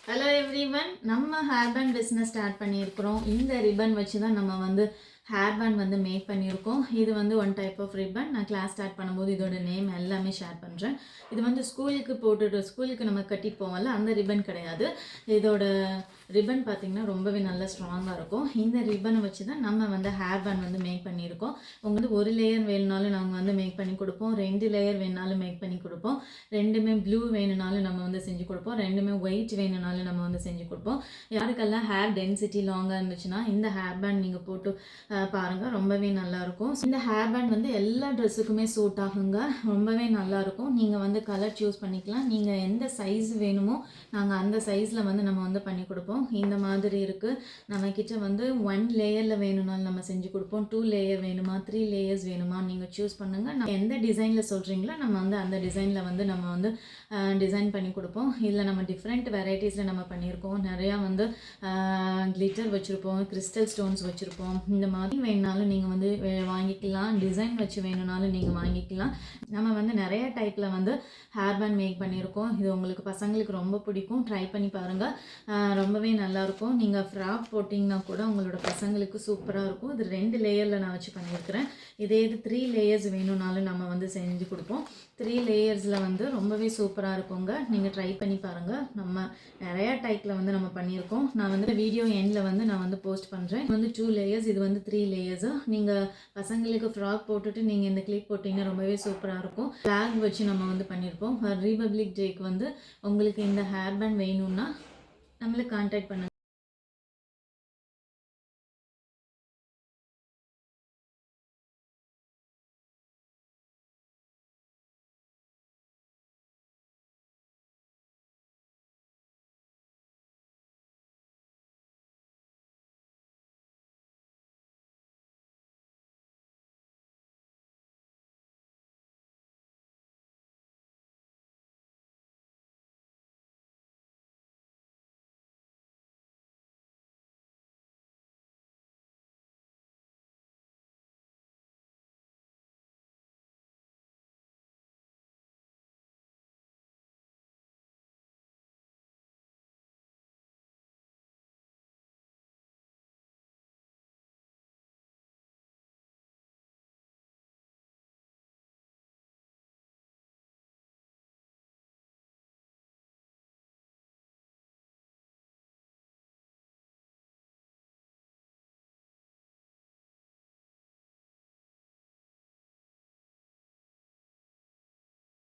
Hello everyone, நம்ம hair band business start பண்ணியிருக்கிறோம். இந்த ரிப்பன் வச்சு தான் நம்ம வந்து ஹேர் பேண்ட் வந்து மேக் பண்ணியிருக்கோம். இது வந்து ஒன் டைப் ஆஃப் ரிப்பன். நான் கிளாஸ் ஸ்டார்ட் பண்ணும்போது இதோட நேம் எல்லாமே ஷேர் பண்ணுறேன். இது வந்து ஸ்கூலுக்கு நம்ம கட்டிட்டு போவோம்ல, அந்த ரிப்பன் கிடையாது. இதோட ரிப்பன் பார்த்திங்கன்னா ரொம்பவே நல்லா ஸ்ட்ராங்காக இருக்கும். இந்த ரிப்பனை வச்சு தான் நம்ம வந்து ஹேர் பேண்ட் வந்து மேக் பண்ணியிருக்கோம். உங்களுக்கு ஒரு லேயர் வேணுனாலும் நாங்கள் வந்து மேக் பண்ணி கொடுப்போம், 2 லேயர் வேணுனாலும் மேக் பண்ணி கொடுப்போம், ரெண்டுமே ப்ளூ வேணுனாலும் நம்ம வந்து செஞ்சு கொடுப்போம், ரெண்டுமே ஒயிட் வேணுனாலும் நம்ம வந்து செஞ்சு கொடுப்போம். யாருக்கெல்லாம் ஹேர் டென்சிட்டி லாங்காக இருந்துச்சுன்னா இந்த ஹேர் பேண்ட் நீங்கள் போட்டு பாருங்கள், ரொம்பவே நல்லாயிருக்கும். இந்த ஹேர் பேண்ட் வந்து எல்லா ட்ரெஸ்ஸுக்குமே சூட் ஆகுங்க, ரொம்பவே நல்லாயிருக்கும். நீங்கள் வந்து கலர் சூஸ் பண்ணிக்கலாம். நீங்கள் எந்த சைஸ் வேணுமோ நாங்கள் அந்த சைஸில் வந்து நம்ம வந்து பண்ணி கொடுப்போம். இந்த மாதிரி இருக்குது நம்மக்கிட்ட வந்து 1 லேயரில் வேணும்னாலும் நம்ம செஞ்சு கொடுப்போம். 2 லேயர் வேணுமா, 3 லேயர்ஸ் வேணுமா, நீங்கள் சூஸ் பண்ணுங்கள். நம்ம எந்த டிசைனில் சொல்கிறீங்களோ நம்ம வந்து அந்த டிசைனில் வந்து நம்ம வந்து டிசைன் பண்ணி கொடுப்போம். இதில் நம்ம டிஃப்ரெண்ட் வெரைட்டிஸில் நம்ம பண்ணியிருக்கோம். நிறையா வந்து கிளிட்டர் வச்சுருப்போம், கிறிஸ்டல் ஸ்டோன்ஸ் வச்சுருப்போம். இந்த மாதிரி வேணுனாலும் நீங்கள் வந்து வாங்கிக்கலாம். டிசைன் வச்சு வேணும்னாலும் நீங்கள் வாங்கிக்கலாம். நம்ம வந்து நிறைய டைப்பில் வந்து ஹேர் பேண்ட் மேக் பண்ணியிருக்கோம். இது உங்களுக்கு பசங்களுக்கு ரொம்ப பிடிக்கும். ட்ரை பண்ணி பாருங்கள், ரொம்பவே நல்லாயிருக்கும். நீங்கள் ஃப்ராக் போட்டிங்கன்னா கூட உங்களோட பசங்களுக்கு சூப்பராக இருக்கும். இது 2 லேயரில் நான் வச்சு பண்ணியிருக்கிறேன். இது 3 லேயர்ஸ் வேணும்னாலும் நம்ம வந்து செஞ்சு கொடுப்போம். 3 லேயர்ஸில் வந்து ரொம்பவே சூப்பராக இருக்குங்க. நீங்கள் ட்ரை பண்ணி பாருங்கள். நம்ம நிறையா டைப்பில் வந்து நம்ம பண்ணியிருக்கோம். நான் வந்து வீடியோ எண்டில் வந்து நான் வந்து போஸ்ட் பண்ணுறேன். இது வந்து 2 லேயர்ஸ், இது வந்து 3 லேயர்ஸு. நீங்கள் பசங்களுக்கு ஃப்ராக் போட்டுட்டு நீங்கள் இந்த கிளிப் போட்டிங்கன்னா ரொம்பவே சூப்பராக இருக்கும். ஃப்ளாக் வச்சு நம்ம வந்து பண்ணியிருப்போம். ரிபப்ளிக் டேக்கு வந்து உங்களுக்கு இந்த ஹேர் பேண்ட் வேணும்னா நம்மளுக்கு கான்டாக்ட் பண்ணுங்கள்.